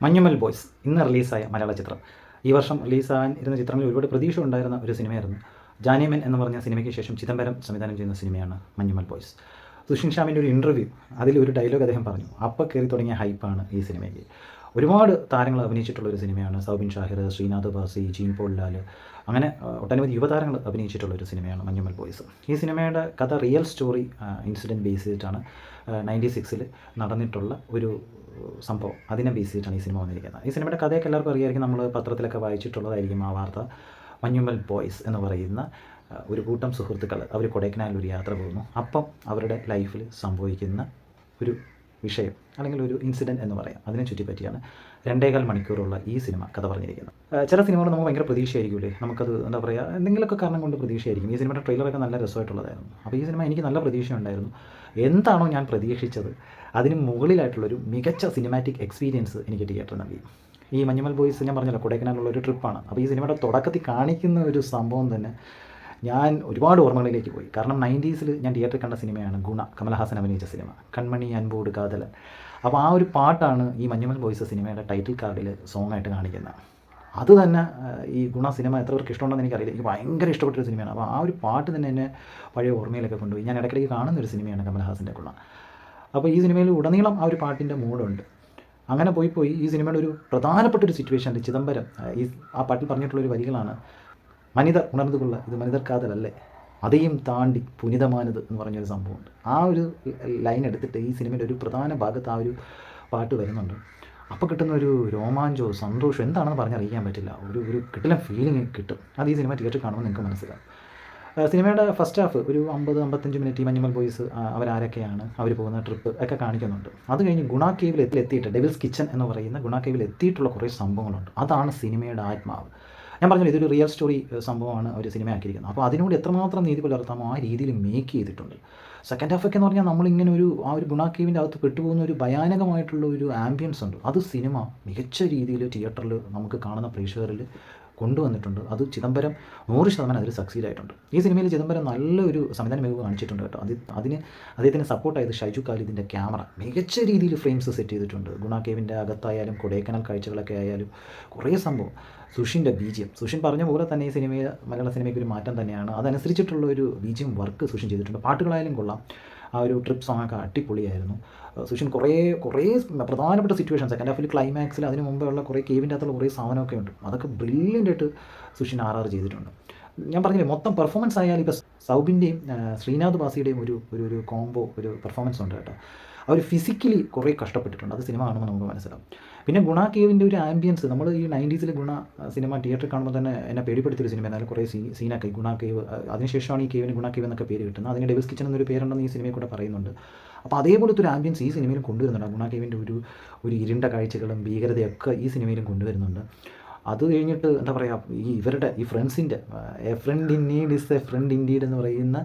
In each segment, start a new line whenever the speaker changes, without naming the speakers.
Manjummel boys ഇന്ന് റിലീസായ മലയാള ചിത്രം. ഈ വർഷം റിലീസാകാൻ ഇരുന്ന ചിത്രങ്ങളിൽ ഒരുപാട് പ്രതീക്ഷ ഉണ്ടായിരുന്ന ഒരു സിനിമയായിരുന്നു. ജാനേമൻ എന്ന് പറഞ്ഞ സിനിമയ്ക്ക് ശേഷം ചിദംബരം സംവിധാനം ചെയ്യുന്ന സിനിമയാണ് മഞ്ഞുമൽ ബോയ്സ്. സുഷിൻ ഷ്യാമിൻ്റെ ഒരു ഇൻ്റർവ്യൂ, അതിലൊരു ഡയലോഗ് അദ്ദേഹം പറഞ്ഞു. അപ്പോൾ കയറി തുടങ്ങിയ ഹൈപ്പാണ് ഈ സിനിമയ്ക്ക്. ഒരുപാട് താരങ്ങൾ അഭിനയിച്ചിട്ടുള്ള ഒരു സിനിമയാണ്. സൗബിൻ ഷാഹിർ, ശ്രീനാഥ് ബാസി, ജീൻ പോൾ ലാൽ, അങ്ങനെ ഒട്ടനവധി യുവതാരങ്ങൾ അഭിനയിച്ചിട്ടുള്ള ഒരു സിനിമയാണ് മഞ്ഞുമൽ ബോയ്സ്. ഈ സിനിമയുടെ കഥ റിയൽ സ്റ്റോറി ഇൻസിഡൻറ്റ് ബേസ് ചെയ്തിട്ടാണ്. 96 നടന്നിട്ടുള്ള ഒരു സംഭവം, അതിനെ ബേസ് ചെയ്തിട്ടാണ് ഈ സിനിമ വന്നിരിക്കുന്നത്. ഈ സിനിമയുടെ കഥയൊക്കെ എല്ലാവർക്കും അറിയാമായിരിക്കും, നമ്മൾ പത്രത്തിലൊക്കെ വായിച്ചിട്ടുള്ളതായിരിക്കും ആ വാർത്ത. മഞ്ഞുമൽ ബോയ്സ് എന്ന് പറയുന്ന ഒരു കൂട്ടം സുഹൃത്തുക്കൾ അവർ കൊടൈക്കനാലിൽ ഒരു യാത്ര പോകുന്നു. അപ്പം അവരുടെ ലൈഫിൽ സംഭവിക്കുന്ന ഒരു വിഷയം അല്ലെങ്കിൽ ഒരു ഇൻസിഡൻറ്റ് എന്ന് പറയാം, അതിനെ ചുറ്റിപ്പറ്റിയാണ് 2.25 മണിക്കൂറുള്ള ഈ സിനിമ കഥ പറഞ്ഞിരിക്കുന്നത്. ചില സിനിമകൾ നമുക്ക് ഭയങ്കര പ്രതീക്ഷയായിരിക്കുമല്ലേ, നമുക്കത് എന്താ പറയുക, എന്തെങ്കിലുമൊക്കെ കാരണം കൊണ്ട് പ്രതീക്ഷയായിരിക്കും. ഈ സിനിമയുടെ ട്രെയിലറൊക്കെ നല്ല രസമായിട്ടുള്ളതായിരുന്നു. അപ്പോൾ ഈ സിനിമ എനിക്ക് നല്ല പ്രതീക്ഷയുണ്ടായിരുന്നു. എന്താണോ ഞാൻ പ്രതീക്ഷിച്ചത് അതിന് മുകളിലായിട്ടുള്ളൊരു മികച്ച സിനിമാറ്റിക് എക്സ്പീരിയൻസ് എനിക്ക് തിയേറ്ററിൽ നൽകി. ഈ മഞ്ഞുമൽ ബോയ്സ് ഞാൻ പറഞ്ഞല്ലോ കൊടൈക്കനാലുള്ള ഒരു ട്രിപ്പാണ്. അപ്പോൾ ഈ സിനിമയുടെ തുടക്കത്തിൽ കാണിക്കുന്ന ഒരു സംഭവം തന്നെ ഞാൻ ഒരുപാട് ഓർമ്മകളിലേക്ക് പോയി. കാരണം 90s ഞാൻ തിയേറ്ററിൽ കണ്ട സിനിമയാണ് ഗുണ, കമൽഹാസൻ അഭിനയിച്ച സിനിമ, കൺമണി അൻപോട് കാതലൻ. അപ്പോൾ ആ ഒരു പാട്ടാണ് ഈ മഞ്ഞുമൽ ബോയ്സ് സിനിമയുടെ ടൈറ്റിൽ കാർഡിൽ സോങ്ങായിട്ട് കാണിക്കുന്നത്. അത് തന്നെ ഈ ഗുണ സിനിമ എത്ര പേർക്ക് ഇഷ്ടമുണ്ടെന്ന് എനിക്കറിയില്ല, എനിക്ക് ഭയങ്കര ഇഷ്ടപ്പെട്ടൊരു സിനിമയാണ്. അപ്പോൾ ആ ഒരു പാട്ട് തന്നെ എന്നെ പഴയ ഓർമ്മയിലൊക്കെ കൊണ്ടുപോയി. ഞാൻ ഇടയ്ക്കിടയ്ക്ക് കാണുന്നൊരു സിനിമയാണ് കമൽഹാസൻ്റെ ഗുണ. അപ്പോൾ ഈ സിനിമയിൽ ഉടനീളം ആ ഒരു പാട്ടിൻ്റെ മൂഡുണ്ട്. അങ്ങനെ പോയി ഈ സിനിമയുടെ ഒരു പ്രധാനപ്പെട്ടൊരു സിറ്റുവേഷനിൽ ചിദംബരം ഈ ആ പാട്ടിൽ പറഞ്ഞിട്ടുള്ളൊരു വരികളാണ്, മനിതർ ഉണർന്നുകൊള്ള ഇത് മനിതർ കാതലല്ലേ, അതെയും താണ്ടി പുനിതമാനത് എന്ന് പറഞ്ഞൊരു സംഭവമുണ്ട്. ആ ഒരു ലൈൻ എടുത്തിട്ട് ഈ സിനിമയുടെ ഒരു പ്രധാന ഭാഗത്ത് ആ ഒരു പാട്ട് വരുന്നുണ്ട്. അപ്പോൾ കിട്ടുന്ന ഒരു രോമാഞ്ചോ സന്തോഷം എന്താണെന്ന് പറഞ്ഞറിയിക്കാൻ പറ്റില്ല. ഒരു കിട്ടില്ല ഫീലിംഗ് കിട്ടും. അത് ഈ സിനിമ തിയേറ്ററിൽ കാണുമ്പോൾ നിങ്ങൾക്ക് മനസ്സിലാവും. സിനിമയുടെ ഫസ്റ്റ് ഹാഫ് ഒരു 50-55 മിനിറ്റ് ഈ മഞ്ഞുമൽ ബോയ്സ് അവരാരൊക്കെയാണ്, അവർ പോകുന്ന ട്രിപ്പ് ഒക്കെ കാണിക്കുന്നുണ്ട്. അത് കഴിഞ്ഞ് ഗുണ കേവിൽ എത്തിയിട്ട് ഡെവിൽസ് കിച്ചൺ എന്ന് പറയുന്ന ഗുണ കേവിൽ എത്തിയിട്ടുള്ള കുറേ സംഭവങ്ങളുണ്ട്. അതാണ് സിനിമയുടെ ആത്മാവ്. ഞാൻ പറഞ്ഞത് ഇതൊരു റിയൽ സ്റ്റോറി സംഭവമാണ് അവർ സിനിമയാക്കിയിരിക്കുന്നത്. അപ്പോൾ അതിനോട് എത്രമാത്രം നീതി പുലർത്താമോ ആ രീതിയിൽ മേക്ക് ചെയ്തിട്ടുണ്ട്. സെക്കൻഡ് ഹാഫൊക്കെ എന്ന് പറഞ്ഞാൽ നമ്മളിങ്ങനെ ആ ഒരു ഗുണ കേവിൻ്റെ അകത്ത് പെട്ടുപോകുന്ന ഒരു ഭയാനകമായിട്ടുള്ള ഒരു ആംബിയൻസ് ഉണ്ട്. അത് സിനിമ മികച്ച രീതിയിൽ തിയേറ്ററിൽ നമുക്ക് കാണുന്ന പ്രേക്ഷകരിൽ കൊണ്ടുവന്നിട്ടുണ്ട്. അത് ചിദംബരം 100% അതിൽ സക്സീഡ് ആയിട്ടുണ്ട്. ഈ സിനിമയിൽ ചിദംബരം നല്ലൊരു സംവിധാന മികവ് കാണിച്ചിട്ടുണ്ട് കേട്ടോ. അതിന് അദ്ദേഹത്തിന് സപ്പോർട്ടായത് ഷൈജു ഖാലിദിൻ്റെ ക്യാമറ മികച്ച രീതിയിൽ ഫ്രെയിംസ് സെറ്റ് ചെയ്തിട്ടുണ്ട്. ഗുണ കേവിൻ്റെ അകത്തായാലും കൊടൈക്കനാൽ കാഴ്ചകളൊക്കെ ആയാലും കുറേ സംഭവം. സുഷിൻ്റെ ബീജിയം, സുഷിൻ പറഞ്ഞ പോലെ തന്നെ ഈ സിനിമയെ മലയാള സിനിമയ്ക്ക് ഒരു മാറ്റം തന്നെയാണ്. അതനുസരിച്ചിട്ടുള്ള ഒരു ബീജിയം വർക്ക് സുഷിൻ ചെയ്തിട്ടുണ്ട്. പാട്ടുകളായാലും കൊള്ളാം. ആ ഒരു ട്രിപ്പ് സോങ്ങൊക്കെ അടിപൊളിയായിരുന്നു. സുഷിൻ കുറേ പ്രധാനപ്പെട്ട സിറ്റുവേഷൻ സെക്കൻഡ് ഹാഫിൽ ക്ലൈമാക്സിൽ അതിന് മുമ്പേ ഉള്ള കുറേ കേവിൻ്റെ അകത്തുള്ള കുറേ സാധനമൊക്കെ ഉണ്ട്. അതൊക്കെ ബ്രില്യൻ്റ് ആയിട്ട് സുഷിൻ RR ചെയ്തിട്ടുണ്ട്. ഞാൻ പറഞ്ഞില്ലേ, മൊത്തം പെർഫോമൻസ് ആയാലും ഇപ്പോൾ സൗബിൻ്റെയും ശ്രീനാഥ് ബാസിയുടെയും ഒരു കോംബോ ഒരു പെർഫോമൻസ് ഉണ്ട് കേട്ടോ. അവർ ഫിസിക്കലി കുറേ കഷ്ടപ്പെട്ടിട്ടുണ്ട്. അത് സിനിമ കാണുമ്പോൾ നമുക്ക് മനസ്സിലാവും. പിന്നെ ഗുണ കേവിൻ്റെ ഒരു ആംബിയൻസ്, നമ്മൾ ഈ 90s ഗുണ സിനിമ തിയേറ്ററിൽ കാണുമ്പോൾ തന്നെ എന്നെ പേടിപ്പെടുത്തിയൊരു സിനിമ. എന്നാലും കുറേ സീനൊക്കെ ഗുണ കേവ്, അതിനുശേഷമാണ് ഈ കേവിന് ഗുണ കേവ് എന്നൊക്കെ പേര് കിട്ടുന്നത്. അതിന് ഡെവിൽസ് കിച്ചൺ എന്നൊരു പേരുണ്ടെന്ന് ഈ സിനിമയിൽ കൂടെ പറയുന്നുണ്ട്. അപ്പോൾ അതേപോലത്തെ ഒരു ആംബിയൻസ് ഈ സിനിമയിലും കൊണ്ടുവരുന്നുണ്ട്. ഗുണ കേവിൻ്റെ ഒരു ഇരുണ്ട കാഴ്ചകളും ഭീകരതയൊക്കെ ഈ സിനിമയിലും കൊണ്ടുവരുന്നുണ്ട്. അത് കഴിഞ്ഞിട്ട് എന്താ പറയുക, ഇവരുടെ ഫ്രണ്ട്സിൻ്റെ a friend in need is a friend in deed എന്ന് പറയുന്ന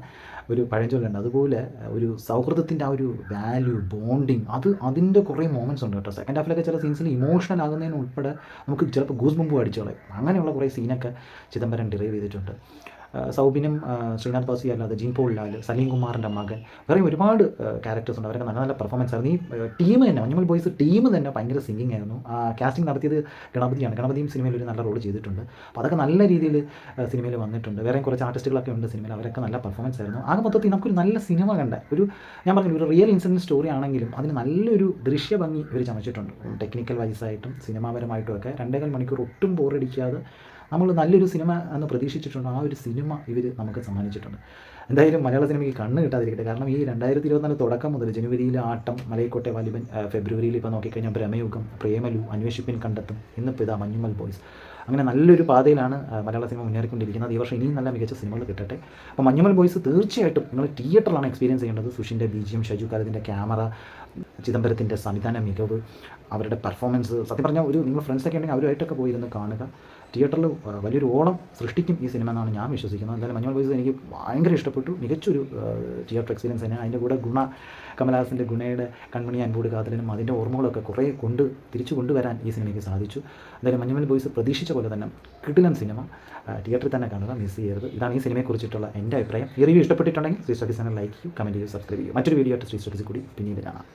ഒരു പഴഞ്ചൊല്ലുണ്ട്. അതുപോലെ ഒരു സൗഹൃദത്തിൻ്റെ ആ ഒരു വാല്യൂ, ബോണ്ടിങ്, അതിൻ്റെ കുറേ മൊമെൻറ്റ്സ് ഉണ്ട് കേട്ടോ. സെക്കൻഡ് ഹാഫിലൊക്കെ ചില സീൻസിൽ ഇമോഷണൽ ആകുന്നതിന് ഉൾപ്പെടെ നമുക്ക് ചിലപ്പോൾ ഗൂസ് ബമ്പ് അടിച്ചു കളയും. അങ്ങനെയുള്ള കുറേ സീനൊക്കെ ചിദംബരം ഡിറൈവ് ചെയ്തിട്ടുണ്ട്. സൗബിനും ശ്രീനാഥ് ബാസി അല്ലാതെ ജീൻ പോൾ ലാൽ, സലീം കുമാറിൻ്റെ മകൻ, വേറെ ഒരുപാട് ക്യാരക്ടേഴ്സ് ഉണ്ട്. അവരൊക്കെ നല്ല പെർഫോമൻസ് ആയിരുന്നു. ഈ ടീം തന്നെ, മഞ്ഞുമൽ ബോയ്സ് ടീം തന്നെ ഭയങ്കര സിംഗിങ് ആയിരുന്നു. കാസ്റ്റിംഗ് നടത്തിയത് ഗണപതിയാണ്. ഗണപതിയും സിനിമയിൽ ഒരു നല്ല റോൾ ചെയ്തിട്ടുണ്ട്. അപ്പോൾ അതൊക്കെ നല്ല രീതിയിൽ സിനിമയിൽ വന്നിട്ടുണ്ട്. വേറെ കുറച്ച് ആർട്ടിസ്റ്റുകളൊക്കെ ഉണ്ട് സിനിമയിൽ, അവരൊക്കെ നല്ല പെർഫോമൻസ് ആയിരുന്നു. ആകെ മൊത്തത്തിൽ നമുക്കൊരു നല്ല സിനിമ കണ്ട ഞാൻ പറഞ്ഞു ഒരു റിയൽ ഇൻസിഡൻറ്റ് സ്റ്റോറി ആണെങ്കിലും അതിന് നല്ലൊരു ദൃശ്യഭംഗി ഇവർ ചമച്ചിട്ടുണ്ട്. ടെക്നിക്കൽ വൈസായിട്ടും സിനിമാപരമായിട്ടും ഒക്കെ 2.25 മണിക്കൂർ ഒട്ടും ബോറടിക്കാതെ നമ്മൾ നല്ലൊരു സിനിമ എന്ന് പ്രതീക്ഷിച്ചിട്ടുണ്ട്. ആ ഒരു സിനിമ ഇവർ നമുക്ക് സമ്മാനിച്ചിട്ടുണ്ട്. എന്തായാലും മലയാള സിനിമയ്ക്ക് കണ്ണ് കിട്ടാതിരിക്കട്ടെ. കാരണം ഈ 2024 തുടക്കം മുതൽ ജനുവരിയിൽ ആട്ടം, മലൈക്കോട്ടെ വാലിബൻ, ഫെബ്രുവരിയിൽ ഇപ്പോൾ നോക്കിക്കഴിഞ്ഞാൽ ഭ്രമയുഗം, പ്രേമലു, അന്വേഷിപ്പിൻ കണ്ടെത്തും, ഇന്നിപ്പോൾ ഇതാ മഞ്ഞുമൽ ബോയ്സ്. അങ്ങനെ നല്ലൊരു പാതയിലാണ് മലയാള സിനിമ മുന്നേറിക്കൊണ്ടിരിക്കുന്നത്. ഈ വർഷം ഇനിയും നല്ല മികച്ച സിനിമകൾ കിട്ടട്ടെ. അപ്പോൾ മഞ്ഞുമൽ ബോയ്സ് തീർച്ചയായിട്ടും നിങ്ങൾ തിയേറ്ററിലാണ് എക്സ്പീരിയൻസ് ചെയ്യേണ്ടത്. സുഷിൻ്റെ ബീജിയം, ഷൈജു ഖാലിദിൻ്റെ ക്യാമറ, ചിദംബരത്തിൻ്റെ സംവിധാന മികവ്, അവരുടെ പെർഫോമൻസ്, സത്യം പറഞ്ഞാൽ നിങ്ങൾ ഫ്രണ്ട്സൊക്കെ ഉണ്ടെങ്കിൽ അവരുമായിട്ടൊക്കെ പോയിരുന്ന് കാണുക. തിയേറ്ററിൽ വലിയൊരു ഓളം സൃഷ്ടിക്കും ഈ സിനിമ എന്നാണ് ഞാൻ വിശ്വസിക്കുന്നത്. എന്തായാലും മഞ്ഞുമൽ ബോയ്സ് എനിക്ക് ഭയങ്കര ഇഷ്ടപ്പെട്ടു. മികച്ചൊരു തിയേറ്റർ എക്സ്പീരിയൻസ് തന്നെ. അതിൻ്റെ കൂടെ കമൽഹാസൻ്റെ ഗുണയുടെ കൺമണി അൻപോട് കാതലിനും അതിൻ്റെ ഓർമ്മകളൊക്കെ കുറേ തിരിച്ചു കൊണ്ടുവരാൻ ഈ സിനിമയ്ക്ക് സാധിച്ചു. എന്തായാലും മഞ്ഞുമൽ ബോയ്സ് പ്രതീക്ഷിച്ച പോലെ തന്നെ കിടിലൻ സിനിമ, തിയേറ്ററിൽ തന്നെ കാണുക, മിസ് ചെയ്യരുത്. ഇതാണ് ഈ സിനിമയെക്കുറിച്ചിട്ടുള്ള എൻ്റെ അഭിപ്രായം. ഈ റിവ്യൂ ഇഷ്ടപ്പെട്ടിട്ടുണ്ടെങ്കിൽ ശ്രീ സ്റ്റഡീസ് ചാനൽ ലൈക്ക് ചെയ്യൂ, കമൻറ്റ് ചെയ്യൂ, സബ്സ്ക്രൈബ് ചെയ്യൂ. മറ്റൊരു വീഡിയോ ആയിട്ട് ശ്രീ സ്റ്റഡീസ് കൂടി പിന്നീട് കാണാം.